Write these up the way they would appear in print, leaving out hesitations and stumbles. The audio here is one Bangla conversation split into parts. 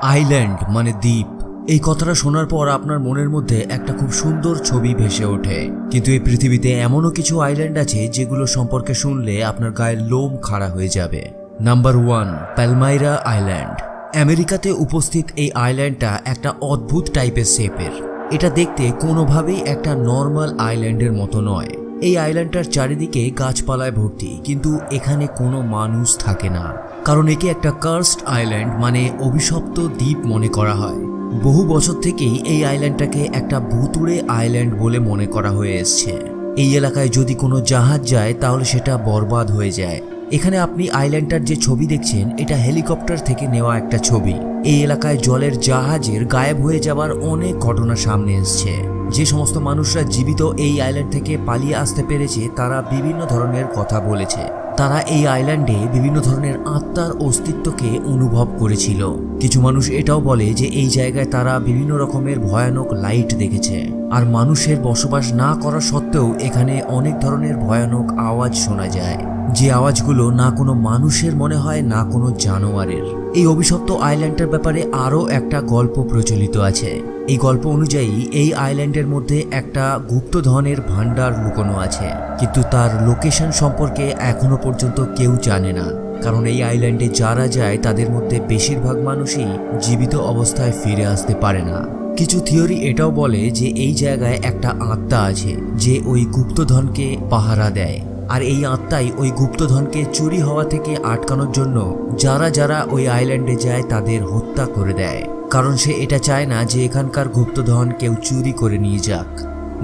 আইল্যান্ড মানে দ্বীপ। এই কথাটা শোনার পর আপনার মনের মধ্যে একটা খুব সুন্দর ছবি ভেসে ওঠে, কিন্তু এই পৃথিবীতে এমনও কিছু আইল্যান্ড আছে যেগুলো সম্পর্কে শুনলে আপনার গায়ের লোম খাড়া হয়ে যাবে। Number 1, Palmyra island. আমেরিকাতে উপস্থিত এই আইল্যান্ডটা একটা অদ্ভুত টাইপের শেপের। এটা দেখতে কোনোভাবেই একটা নর্মাল আইল্যান্ডের মতো নয়। এই আইল্যান্ডটার চারিদিকে গাছপালায় ভর্তি, কিন্তু এখানে কোনো মানুষ থাকে না, কারণ একে একটা কার্সড আইল্যান্ড মানে অভিশপ্ত দ্বীপ মনে করা হয়। বহু বছর থেকেই এই আইল্যান্ডটাকে একটা ভুতুড়ে আইল্যান্ড বলে মনে করা হয়ে এসছে। এই এলাকায় যদি কোনো জাহাজ যায় তাহলে সেটা বরবাদ হয়ে যায়। এখানে আপনি আইল্যান্ডটার যে ছবি দেখছেন এটা হেলিকপ্টার থেকে নেওয়া একটা ছবি। এই এলাকায় জলের জাহাজের গায়েব হয়ে যাবার অনেক ঘটনা সামনে এসছে। যে সমস্ত মানুষরা জীবিত এই আইল্যান্ড থেকে পালিয়ে আসতে পেরেছে তারা বিভিন্ন ধরনের কথা বলেছে। তারা এই আইল্যান্ডে বিভিন্ন ধরনের আত্মার অস্তিত্বকে অনুভব করেছিল। কিছু মানুষ এটাও বলে যে এই জায়গায় তারা বিভিন্ন রকমের ভয়ানক লাইট দেখেছে, আর মানুষের বসবাস না করা সত্ত্বেও এখানে অনেক ধরনের ভয়ানক আওয়াজ শোনা যায়, যে আওয়াজগুলো না কোনো মানুষের মনে হয় না কোনো জানোয়ারের। এই অভিশপ্ত আইল্যান্ডের ব্যাপারে আরও একটা গল্প প্রচলিত আছে। এই গল্প অনুযায়ী এই আইল্যান্ডের মধ্যে একটা গুপ্তধনের ভান্ডার লুকোনো আছে, কিন্তু তার লোকেশন সম্পর্কে এখনো পর্যন্ত কেউ জানে না, কারণ এই আইল্যান্ডে যারা যায় তাদের মধ্যে বেশিরভাগ মানুষই জীবিত অবস্থায় ফিরে আসতে পারে না। কিছু থিওরি এটাও বলে যে এই জায়গায় একটা আত্মা আছে যে ওই গুপ্তধনকে পাহারা দেয়, আর এই আত্মাই ওই গুপ্তধনকে চুরি হওয়া থেকে আটকানোর জন্য যারা যারা ওই আইল্যান্ডে যায় তাদের হত্যা করে দেয়, কারণ সে এটা চায় না যে এখানকার গুপ্তধন কেউ চুরি করে নিয়ে যাক।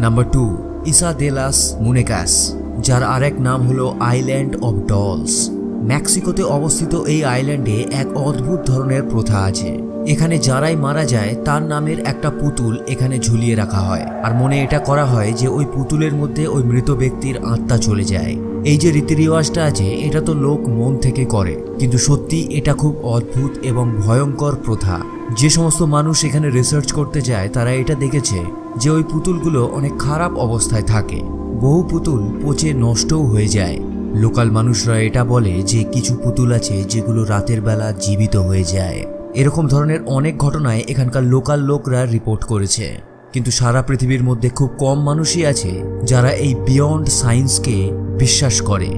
নাম্বার 2, ইসা দে লাস মুনেকাস, যার আরেক নাম হলো আইল্যান্ড অফ ডলস। মেক্সিকোতে অবস্থিত এই আইল্যান্ডে এক অদ্ভুত ধরনের প্রথা আছে। এখানে যারাই মারা যায় তার নামের একটা পুতুল এখানে ঝুলিয়ে রাখা হয়, আর মনে এটা করা হয় যে ওই পুতুলের মধ্যে ওই মৃত ব্যক্তির আত্মা চলে যায়। এই যে রীতি রেওয়াজটা আছে এটা তো লোক মন থেকে করে, কিন্তু সত্যি এটা খুব অদ্ভুত এবং ভয়ঙ্কর প্রথা। যে সমস্ত মানুষ এখানে রিসার্চ করতে যায় তারা এটা দেখেছে যে ওই পুতুলগুলো অনেক খারাপ অবস্থায় থাকে। বহু পুতুল পচে নষ্টও হয়ে যায়। লোকাল মানুষরা এটা বলে যে কিছু পুতুল আছে যেগুলো রাতের বেলা জীবিত হয়ে যায়। এরকম ধরনের অনেক ঘটনায় এখানকার লোকাল লোকরা রিপোর্ট করেছে, কিন্তু সারা পৃথিবীর মধ্যে খুব কম মানুষই আছে যারা এই বিয়ন্ড সায়েন্সকে বিশ্বাস করে।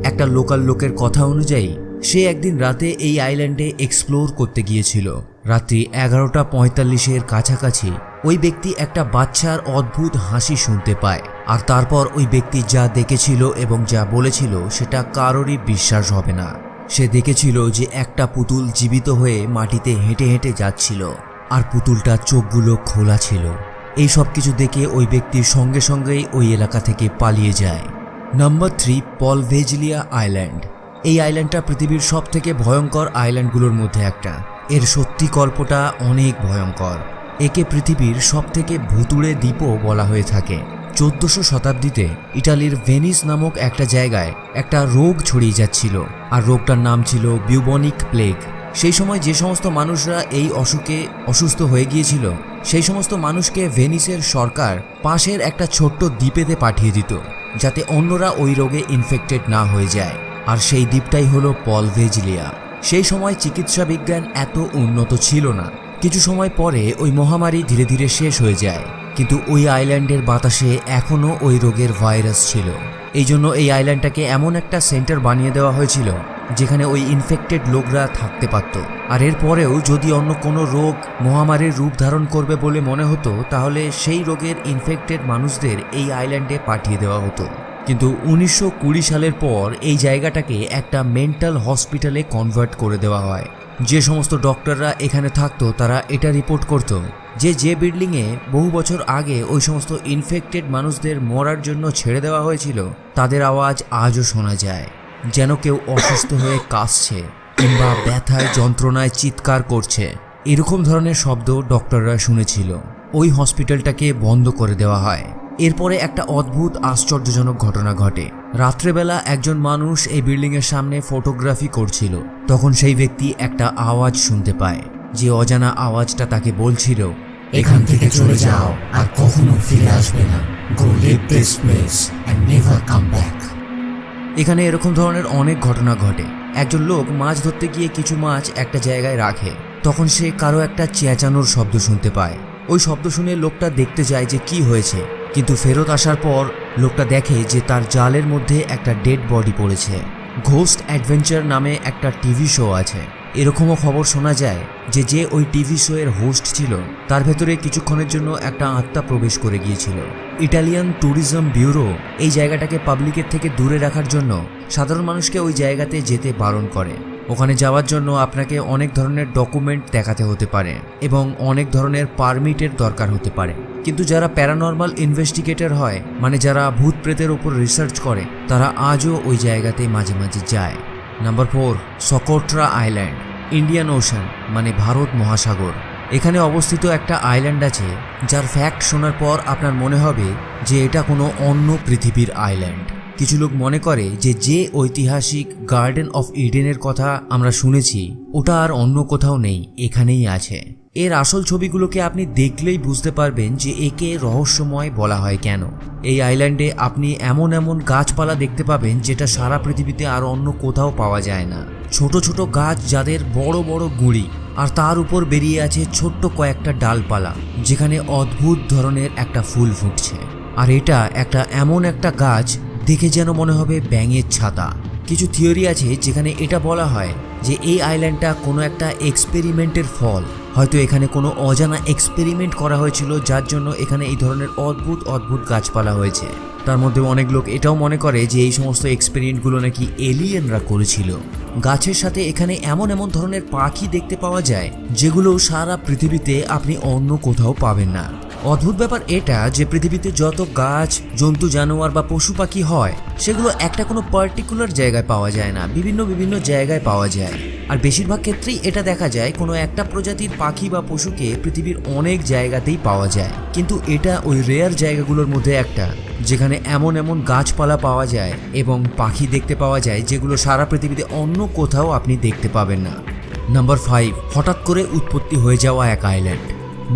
একটা লোকাল লোকের কথা অনুযায়ী সে একদিন রাতে এই আইল্যান্ডে এক্সপ্লোর করতে গিয়েছিল। রাত্রি 11:45-এর কাছাকাছি ওই ব্যক্তি একটা বাচ্চার অদ্ভুত হাসি শুনতে পায়, আর তারপর ওই ব্যক্তি যা দেখেছিল এবং যা বলেছিল সেটা কারোরই বিশ্বাস হবে না। সে দেখেছিল যে একটা পুতুল জীবিত হয়ে মাটিতে হেঁটে হেঁটে যাচ্ছিল, আর পুতুলটার চোখগুলো খোলা ছিল। এই সব কিছু দেখে ওই ব্যক্তির সঙ্গে সঙ্গেই ওই এলাকা থেকে পালিয়ে যায়। নাম্বার 3, পলভেজলিয়া আইল্যান্ড। এই আইল্যান্ডটা পৃথিবীর সব থেকে ভয়ঙ্কর আইল্যান্ডগুলোর মধ্যে একটা। এর সত্যি গল্পটা অনেক ভয়ঙ্কর। একে পৃথিবীর সব থেকে ভুতুড়ে দ্বীপও বলা হয়ে থাকে। 1400 শতাব্দীতে ইটালির ভেনিস নামক একটা জায়গায় একটা রোগ ছড়িয়ে যাচ্ছিল, আর রোগটার নাম ছিল বিউবনিক প্লেগ। সেই সময় যে সমস্ত মানুষরা এই অসুখে অসুস্থ হয়ে গিয়েছিল সেই সমস্ত মানুষকে ভেনিসের সরকার পাশের একটা ছোট্ট দ্বীপেতে পাঠিয়ে দিত, যাতে অন্যরা ওই রোগে ইনফেক্টেড না হয়ে যায়। আর সেই দ্বীপটাই হলো পলভেজলিয়া। সেই সময় চিকিৎসা বিজ্ঞান এত উন্নত ছিল না। কিছু সময় পরে ওই মহামারী ধীরে ধীরে শেষ হয়ে যায়, কিন্তু ওই আইল্যান্ডের বাতাসে এখনও ওই রোগের ভাইরাস ছিল। এই জন্য এই আইল্যান্ডটাকে এমন একটা সেন্টার বানিয়ে দেওয়া হয়েছিল যেখানে ওই ইনফেক্টেড লোকরা থাকতে পারত। আর এরপরেও যদি অন্য কোনো রোগ মহামারীর রূপ ধারণ করবে বলে মনে হতো তাহলে সেই রোগের ইনফেক্টেড মানুষদের এই আইল্যান্ডে পাঠিয়ে দেওয়া হতো। কিন্তু 1920 সালের পর এই জায়গাটাকে একটা মেন্টাল হসপিটালে কনভার্ট করে দেওয়া হয়। যে সমস্ত ডক্টররা এখানে থাকতো তারা এটা রিপোর্ট করত যে বিল্ডিংয়ে বহু বছর আগে ওই সমস্ত ইনফেক্টেড মানুষদের মরার জন্য ছেড়ে দেওয়া হয়েছিল তাদের আওয়াজ আজও শোনা যায়, যেন কেউ অসুস্থ হয়ে কাশছে কিংবা ব্যথায় যন্ত্রণায় চিৎকার করছে। এরকম ধরনের শব্দ ডক্টররা শুনেছিল। ওই হসপিটালটাকে বন্ধ করে দেওয়া হয়। এরপরে একটা অদ্ভুত আশ্চর্যজনক ঘটনা ঘটে। রাত্রেবেলা একজন মানুষ এই বিল্ডিংয়ের সামনে ফটোগ্রাফি করছিল। তখন সেই ব্যক্তি একটা আওয়াজ শুনতে পায়, যে অজানা আওয়াজটা তাকে বলছিল, এখান থেকে চলে যাও আর কখনো ফিরে আসবে না। Go leave this place and never come back. এখানে এরকম ধরনের অনেক ঘটনা ঘটে। একজন লোক মাছ ধরতে গিয়ে কিছু মাছ একটা জায়গায় রাখে, তখন সে কারো একটা চেঁচানোর শব্দ শুনতে পায়। ওই শব্দ শুনে লোকটা দেখতে যায় যে কি হয়েছে, কিন্তু ফেরত আসার পর লোকটা দেখে যে তার জালের মধ্যে একটা ডেড বডি পড়েছে। ঘোস্ট অ্যাডভেঞ্চার নামে একটা টিভি শো আছে। এরকমও খবর শোনা যায় যে ওই টিভি শো এর হোস্ট ছিল তার ভেতরে কিছুক্ষণের জন্য একটা আত্মা প্রবেশ করে গিয়েছিল। ইটালিয়ান ট্যুরিজম ব্যুরো এই জায়গাটাকে পাবলিকের থেকে দূরে রাখার জন্য সাধারণ মানুষকে ওই জায়গাতে যেতে বারণ করে। ওখানে যাওয়ার জন্য আপনাকে অনেক ধরনের ডকুমেন্ট দেখাতে হতে পারে এবং অনেক ধরনের পারমিটের দরকার হতে পারে। কিন্তু যারা প্যারানর্মাল ইনভেস্টিগেটর হয়, মানে যারা ভূত প্রেতের উপর রিসার্চ করে, তারা আজও ওই জায়গাতে মাঝে মাঝে যায়। Number 4, Socotra island, Indian ocean মানে ভারত মহাসাগর। এখানে অবস্থিত একটা আইল্যান্ড আছে যার ফ্যাক্ট শোনার পর আপনার মনে হবে যে এটা কোনো অন্য পৃথিবীর আইল্যান্ড। কিছু লোক মনে করে যে ঐতিহাসিক গার্ডেন অফ ইডেনের কথা আমরা শুনেছি ওটা আর অন্য কোথাও নেই, এখানেই আছে। এর আসল ছবিগুলোকে আপনি দেখলেই বুঝতে পারবেন যে একে রহস্যময় বলা হয় কেন। এই আইল্যান্ডে আপনি এমন এমন গাছপালা দেখতে পাবেন যেটা সারা পৃথিবীতে আর অন্য কোথাও পাওয়া যায় না। ছোট ছোট গাছ যাদের বড় বড় গুঁড়ি, আর তার উপর বেরিয়ে আছে ছোট্ট কয়েকটা ডালপালা যেখানে অদ্ভুত ধরনের একটা ফুল ফুটছে। আর এটা এমন একটা গাছ দেখে যেন মনে হবে ব্যাঙের ছাতা। কিছু থিওরি আছে যেখানে এটা বলা হয় যে এই আইল্যান্ডটা কোনো একটা এক্সপেরিমেন্টের ফল। হয়তো এখানে কোনো অজানা এক্সপেরিমেন্ট করা হয়েছিল যার জন্য এখানে এই ধরনের অদ্ভুত অদ্ভুত গাছপালা হয়েছে। তার মধ্যে অনেক লোক এটাও মনে করে যে এই সমস্ত এক্সপেরিমেন্টগুলো নাকি এলিয়েনরা করেছিল। গাছের সাথে এখানে এমন এমন ধরনের পাখি দেখতে পাওয়া যায় যেগুলো সারা পৃথিবীতে আপনি অন্য কোথাও পাবেন না। অদ্ভুত ব্যাপার এটা যে পৃথিবীতে যত গাছ, জন্তু, জানোয়ার বা পশু পাখি হয় সেগুলো একটা কোনো পার্টিকুলার জায়গায় পাওয়া যায় না, বিভিন্ন বিভিন্ন জায়গায় পাওয়া যায়। আর বেশিরভাগ ক্ষেত্রেই এটা দেখা যায় কোনো একটা প্রজাতির পাখি বা পশুকে পৃথিবীর অনেক জায়গাতেই পাওয়া যায়। কিন্তু এটা ওই রেয়ার জায়গাগুলোর মধ্যে একটা যেখানে এমন এমন গাছপালা পাওয়া যায় এবং পাখি দেখতে পাওয়া যায় যেগুলো সারা পৃথিবীতে অন্য কোথাও আপনি দেখতে পাবেন না। নাম্বার 5, হঠাৎ করে উৎপত্তি হয়ে যাওয়া এক আইল্যান্ড।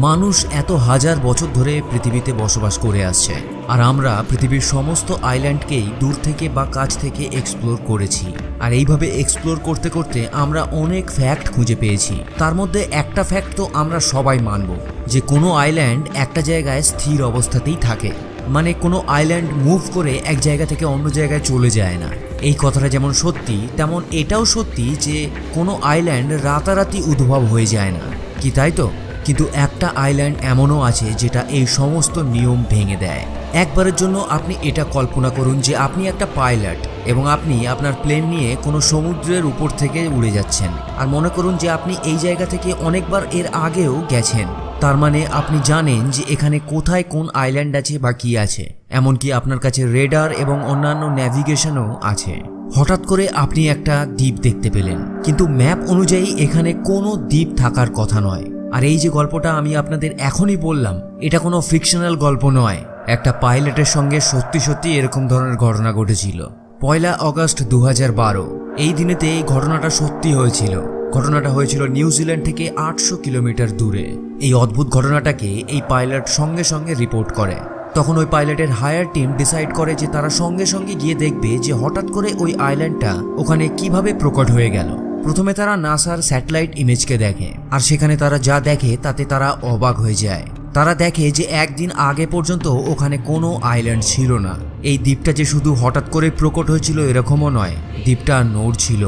মানুষ এত হাজার বছর ধরে পৃথিবীতে বসবাস করে আসছে, আর আমরা পৃথিবীর সমস্ত আইল্যান্ডকেই দূর থেকে বা কাছ থেকে এক্সপ্লোর করেছি। আর এইভাবে এক্সপ্লোর করতে করতে আমরা অনেক ফ্যাক্ট খুঁজে পেয়েছি। তার মধ্যে একটা ফ্যাক্ট তো আমরা সবাই মানব যে কোনো আইল্যান্ড একটা জায়গায় স্থির অবস্থাতেই থাকে, মানে কোনো আইল্যান্ড মুভ করে এক জায়গা থেকে অন্য জায়গায় চলে যায় না। এই কথাটা যেমন সত্যি তেমন এটাও সত্যি যে কোনো আইল্যান্ড রাতারাতি উদ্ভব হয়ে যায় না, কি তাই তো? কিন্তু একটা আইল্যান্ড এমনও আছে যেটা এই সমস্ত নিয়ম ভেঙে দেয়। একবারের জন্য আপনি এটা কল্পনা করুন যে আপনি একটা পাইলট এবং আপনি আপনার প্লেন নিয়ে কোনো সমুদ্রের উপর থেকে উড়ে যাচ্ছেন, আর মনে করুন যে আপনি এই জায়গা থেকে অনেকবার এর আগেও গেছেন। তার মানে আপনি জানেন যে এখানে কোথায় কোন আইল্যান্ড আছে বা কি আছে, এমনকি আপনার কাছে রেডার এবং অন্যান্য ন্যাভিগেশনও আছে। হঠাৎ করে আপনি একটা দ্বীপ দেখতে পেলেন, কিন্তু ম্যাপ অনুযায়ী এখানে কোনো দ্বীপ থাকার কথা নয়। আর এই যে গল্পটা আমি আপনাদের এখনই বললাম এটা কোনো ফিকশনাল গল্প নয়, একটা পাইলটের সঙ্গে সত্যি সত্যি এরকম ধরনের ঘটনা ঘটেছিল। 1 অগস্ট 2012 এই দিনেতে এই ঘটনাটা সত্যি হয়েছিল। ঘটনাটা হয়েছিল নিউজিল্যান্ড থেকে 800 কিলোমিটার দূরে। এই অদ্ভুত ঘটনাটাকে এই পাইলট সঙ্গে সঙ্গে রিপোর্ট করে। তখন ওই পাইলটের হায়ার টিম ডিসাইড করে যে তারা সঙ্গে সঙ্গে গিয়ে দেখবে যে হঠাৎ করে ওই আইল্যান্ডটা ওখানে কিভাবে প্রকট হয়ে গেল। প্রথমে তারা নাসার স্যাটেলাইট ইমেজকে দেখে, আর সেখানে তারা যা দেখে তাতে তারা অবাক হয়ে যায়। তারা দেখে যে একদিন আগে পর্যন্ত ওখানে কোনো আইল্যান্ড ছিল না। এই দ্বীপটা যে শুধু হঠাৎ করে প্রকট হয়েছিল এরকমও নয়, দ্বীপটা নড়ছিল।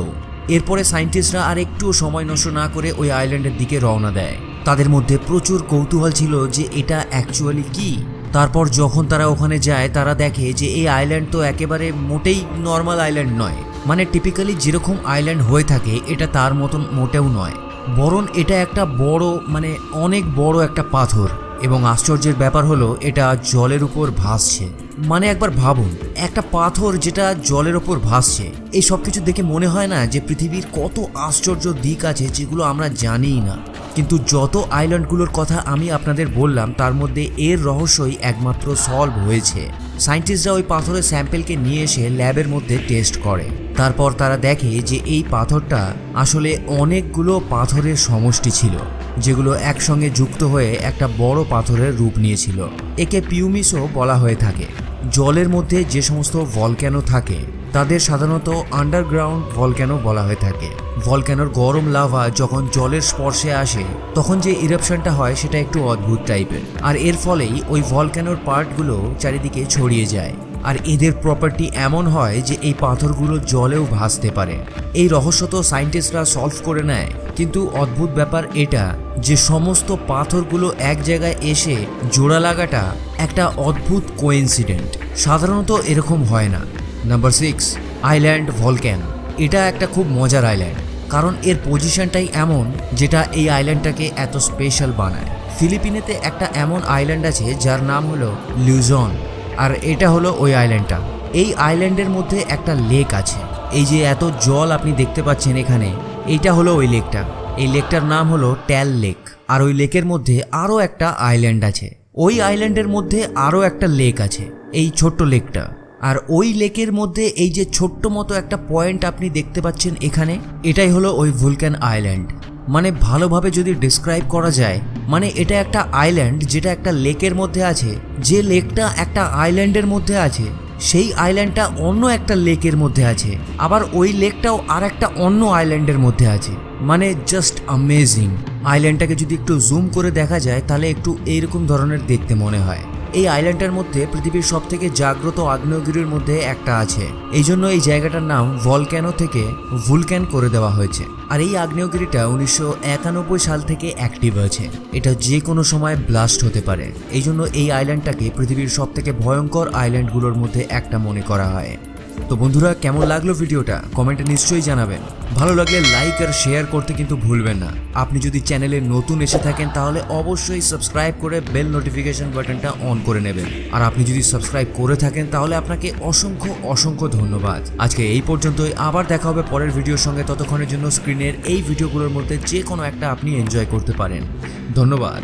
এরপরে সায়েন্টিস্টরা আর একটুও সময় নষ্ট না করে ওই আইল্যান্ডের দিকে রওনা দেয়। তাদের মধ্যে প্রচুর কৌতূহল ছিল যে এটা অ্যাকচুয়ালি কি। তারপর যখন তারা ওখানে যায় তারা দেখে যে এই আইল্যান্ড তো একেবারে মোটেই নর্মাল আইল্যান্ড নয়, মানে টিপিক্যালি যেরকম আইল্যান্ড হয়ে থাকে এটা তার মতন মোটেও নয়, বরং এটা একটা বড়, মানে অনেক বড় একটা পাথর। এবং আশ্চর্যের ব্যাপার হলো এটা জলের উপর ভাসছে। মানে একবার ভাবুন, একটা পাথর যেটা জলের উপর ভাসছে। এই সব কিছু দেখে মনে হয় না যে পৃথিবীর কত আশ্চর্য দিক আছে যেগুলো আমরা জানিই না। কিন্তু যত আইল্যান্ডগুলোর কথা আমি আপনাদের বললাম তার মধ্যে এর রহস্যই একমাত্র সলভ হয়েছে। সায়েন্টিস্টরা ওই পাথরের স্যাম্পেলকে নিয়ে এসে ল্যাবের মধ্যে টেস্ট করে। তারপর তারা দেখে যে এই পাথরটা আসলে অনেকগুলো পাথরের সমষ্টি ছিল, যেগুলো একসঙ্গে যুক্ত হয়ে একটা বড় পাথরের রূপ নিয়েছিল। একে পিউমিসও বলা হয়ে থাকে। জলের মধ্যে যে সমস্ত ভলক্যানো থাকে তাদের সাধারণত আন্ডারগ্রাউন্ড ভলক্যানো বলা হয়ে থাকে। ভলক্যানোর গরম লাভা যখন জলের স্পর্শে আসে তখন যে ইরাপশনটা হয় সেটা একটু অদ্ভুত টাইপের, আর এর ফলেই ওই ভলক্যানোর পার্টগুলো চারিদিকে ছড়িয়ে যায়। আর এদের প্রপার্টি এমন হয় যে এই পাথরগুলো জলেও ভাসতে পারে। এই রহস্য তো সায়েন্টিস্টরা সলভ করে নেয়, কিন্তু অদ্ভুত ব্যাপার এটা যে সমস্ত পাথরগুলো এক জায়গায় এসে জোড়া লাগাটা একটা অদ্ভুত কোইন্সিডেন্ট। সাধারণত এরকম হয় না। Number 6, island volcano. এটা একটা খুব মজার আইল্যান্ড, কারণ এর পজিশনটাই এমন যেটা এই আইল্যান্ডটাকে এত স্পেশাল বানায়। ফিলিপিনেতে একটা এমন আইল্যান্ড আছে যার নাম হলো লুজন, আর এটা হলো ওই আইল্যান্ডটা। এই আইল্যান্ডের মধ্যে একটা লেক আছে। এই যে এত জল আপনি দেখতে পাচ্ছেন এখানে, এইটা হলো ওই লেকটা। এই লেকটার নাম হলো ট্যাল লেক। আর ওই লেকের মধ্যে আরও একটা আইল্যান্ড আছে। ওই আইল্যান্ডের মধ্যে আরও একটা লেক আছে, এই ছোট্ট লেকটা। আর ওই লেকের মধ্যে এই যে ছোট্ট মতো একটা পয়েন্ট আপনি দেখতে পাচ্ছেন এখানে, এটাই হলো ওই ভুলক্যান আইল্যান্ড। মানে ভালোভাবে যদি ডিসক্রাইব করা যায়, মানে এটা একটা আইল্যান্ড যেটা একটা লেকের মধ্যে আছে, যে লেকটা একটা আইল্যান্ডের মধ্যে আছে, সেই আইল্যান্ডটা অন্য একটা লেকের মধ্যে আছে, আবার ওই লেকটাও আর একটা অন্য আইল্যান্ডের মধ্যে আছে। মানে জাস্ট অ্যামেজিং। আইল্যান্ডটাকে যদি একটু জুম করে দেখা যায় তাহলে একটু এইরকম ধরনের দেখতে মনে হয়। এই আইল্যান্ডটার মধ্যে পৃথিবীর সবথেকে জাগ্রত আগ্নেয়গিরির মধ্যে একটা আছে, এই জন্য এই জায়গাটার নাম ভলক্যানো থেকে ভুলক্যান করে দেওয়া হয়েছে। আর এই আগ্নেয়গিরিটা 1991 সাল থেকে অ্যাক্টিভ আছে। এটা যে কোনো সময় ব্লাস্ট হতে পারে, এই জন্য এই আইল্যান্ডটাকে পৃথিবীর সবথেকে ভয়ঙ্কর আইল্যান্ডগুলোর মধ্যে একটা মনে করা হয়। তো বন্ধুরা, কেমন লাগলো ভিডিওটা কমেন্টে নিশ্চয়ই জানাবেন। ভালো লাগলে লাইক আর শেয়ার করতে কিন্তু ভুলবেন না। আপনি যদি চ্যানেলে নতুন এসে থাকেন তাহলে অবশ্যই সাবস্ক্রাইব করে বেল নোটিফিকেশন বাটনটা অন করে নেবেন। আর আপনি যদি সাবস্ক্রাইব করে থাকেন তাহলে আপনাকে অসংখ্য অসংখ্য ধন্যবাদ। আজকে এই পর্যন্তই, আবার দেখা হবে পরের ভিডিওর সঙ্গে। ততক্ষণের জন্য স্ক্রিনের এই ভিডিওগুলোর মধ্যে যে কোনো একটা আপনি এনজয় করতে পারেন। ধন্যবাদ।